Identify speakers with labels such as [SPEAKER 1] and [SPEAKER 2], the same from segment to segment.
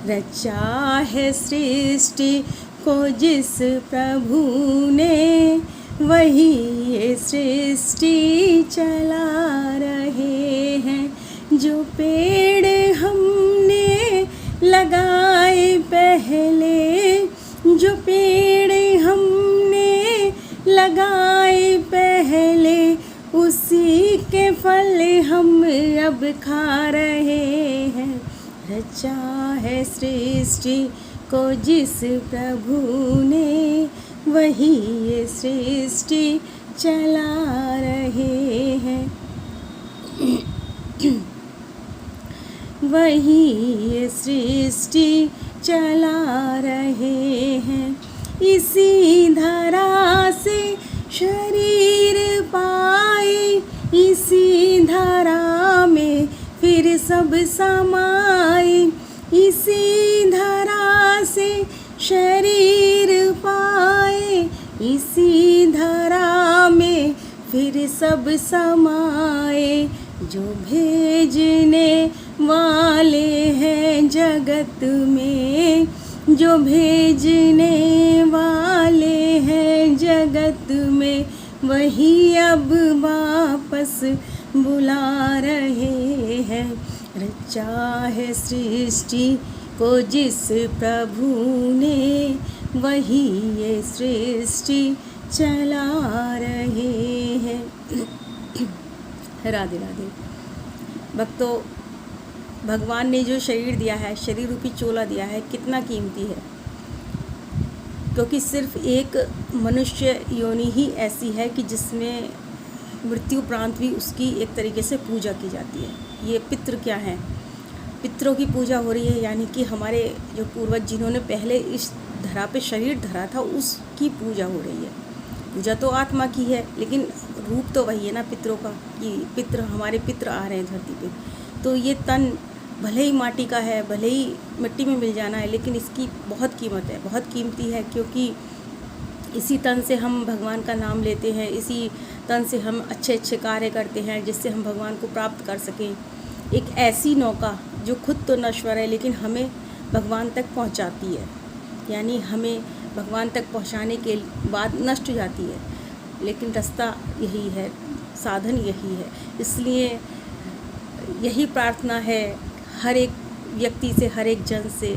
[SPEAKER 1] रचा है सृष्टि को जिस प्रभु ने, वही ये सृष्टि चला रहे हैं। जो पेड़ हमने लगाए पहले, जो पेड़ हमने लगाए पहले, उसी के फल हम अब खा रहे हैं। रचा है सृष्टि को जिस प्रभु ने, वही ये सृष्टि चला रहे हैं। वही ये सृष्टि चला रहे हैं। इसी धरा से शरीर पाए, इसी धरा में फिर सब समाए। इसी धरा से शरीर पाए, इसी धरा में फिर सब समाए। जो भेजने वाले हैं जगत में, जो भेजने वाले हैं जगत में, वही अब वापस बुला रहे हैं। रचा है सृष्टि को जिस प्रभु ने, वही ये सृष्टि चला रहे हैं। राधे राधे। भक्तों, भगवान ने जो शरीर दिया है, शरीर रूपी चोला दिया है, कितना कीमती है। क्योंकि सिर्फ एक मनुष्य योनि ही ऐसी है कि जिसमें मृत्यु उपरांत भी उसकी एक तरीके से पूजा की जाती है। ये पितृ क्या हैं? पितरों की पूजा हो रही है, यानी कि हमारे जो पूर्वज जिन्होंने पहले इस धरा पे शरीर धरा था, उसकी पूजा हो रही है। पूजा तो आत्मा की है, लेकिन रूप तो वही है ना पितरों का, कि पितृ, हमारे पितृ आ रहे हैं धरती पे। तो ये तन भले ही माटी का है, भले ही मिट्टी में मिल जाना है, लेकिन इसकी बहुत कीमत है, बहुत कीमती है। क्योंकि इसी तन से हम भगवान का नाम लेते हैं, इसी तन से हम अच्छे अच्छे कार्य करते हैं, जिससे हम भगवान को प्राप्त कर सकें। एक ऐसी नौका जो खुद तो नश्वर है, लेकिन हमें भगवान तक पहुंचाती है, यानी हमें भगवान तक पहुंचाने के बाद नष्ट हो जाती है, लेकिन रास्ता यही है, साधन यही है। इसलिए यही प्रार्थना है हर एक व्यक्ति से, हर एक जन से,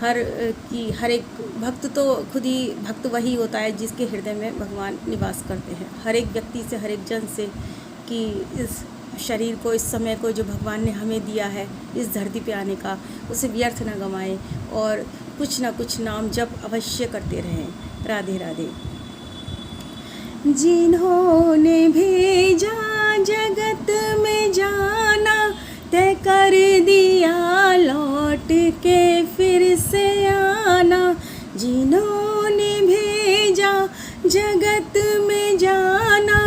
[SPEAKER 1] हर एक भक्त तो खुद ही भक्त वही होता है जिसके हृदय में भगवान निवास करते हैं। हर एक व्यक्ति से, हर एक जन से, कि इस शरीर को, इस समय को जो भगवान ने हमें दिया है इस धरती पे आने का, उसे व्यर्थ न गंवाएं और कुछ ना कुछ नाम जप अवश्य करते रहें। राधे राधे। जिन्होंने भेजा जगत में जाना, तय कर दिया लौट के फिर से आना। जिन्होंने भेजा जगत में जाना,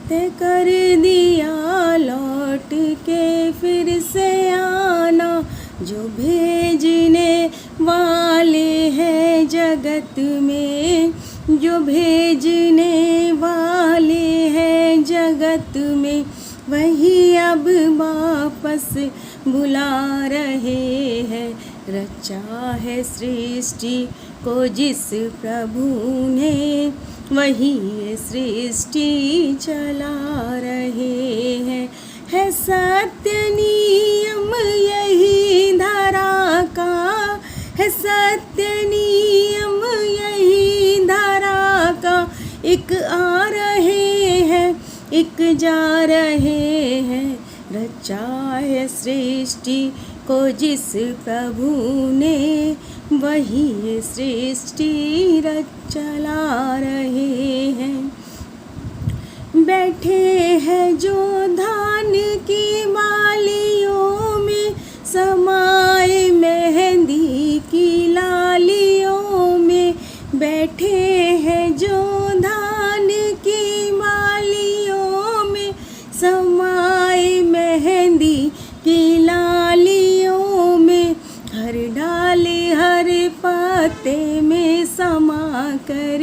[SPEAKER 1] तय कर दिया लौट के फिर से आना। जो भेजने वाले हैं जगत में, जो भेजने वाले हैं जगत में, वही अब वापस बुला रहे हैं। रचा है सृष्टि को जिस प्रभु ने, वही ये सृष्टि चला रहे हैं। है सत्य नियम यही धरा का, है सत्य नियम यही धरा का। एक आ रहे हैं, एक जा रहे हैं। रचा है सृष्टि को जिस प्रभु ने, वही ये सृष्टि चला रहे हैं। बैठे हैं जो धान की बालियों में, समाए मेहंदी की लालियों में। बैठे हैं जो धान की बालियों में, समाए मेहंदी की लालियों में। हर डाल हर पत्ते में समा कर,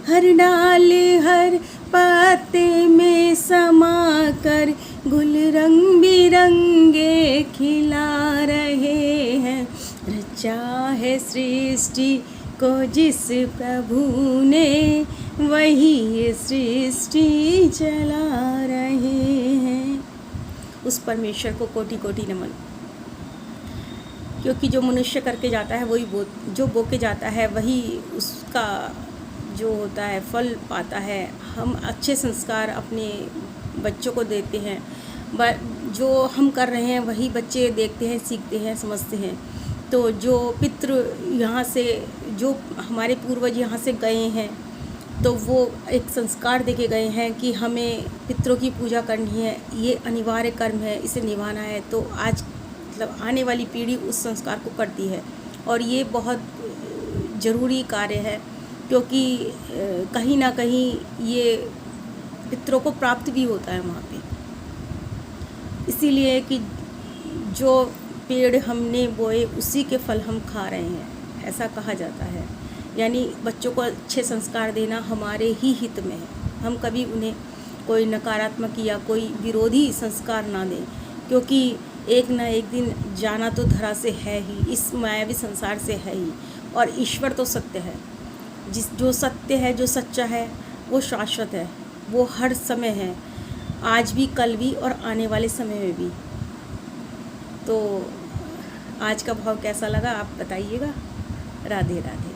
[SPEAKER 1] हर डाल हर पत्ते में समा कर, गुल रंग बिरंगे खिला रहे हैं। रचा है सृष्टि को जिस प्रभु ने, वही ये सृष्टि चला रहे हैं। उस परमेश्वर को कोटि कोटि नमन। क्योंकि जो मनुष्य करके जाता है वही जो बो के जाता है वही उसका जो होता है फल पाता है। हम अच्छे संस्कार अपने बच्चों को देते हैं, जो हम कर रहे हैं वही बच्चे देखते हैं, सीखते हैं, समझते हैं। तो जो पितृ यहाँ से, जो हमारे पूर्वज यहाँ से गए हैं, तो वो एक संस्कार देके गए हैं कि हमें पितरों की पूजा करनी है, ये अनिवार्य कर्म है, इसे निभाना है। तो आज मतलब आने वाली पीढ़ी उस संस्कार को करती है और ये बहुत ज़रूरी कार्य है, क्योंकि कहीं ना कहीं ये पितरों को प्राप्त भी होता है वहाँ पे। इसीलिए कि जो पेड़ हमने बोए उसी के फल हम खा रहे हैं, ऐसा कहा जाता है। यानी बच्चों को अच्छे संस्कार देना हमारे ही हित में है। हम कभी उन्हें कोई नकारात्मक या कोई विरोधी संस्कार ना दें, क्योंकि एक ना एक दिन जाना तो धरा से है ही, इस मायावी संसार से है ही। और ईश्वर तो सत्य है, जो सत्य है, जो सच्चा है, वो शाश्वत है, वो हर समय है, आज भी, कल भी और आने वाले समय में भी। तो आज का भाव कैसा लगा आप बताइएगा। राधे राधे।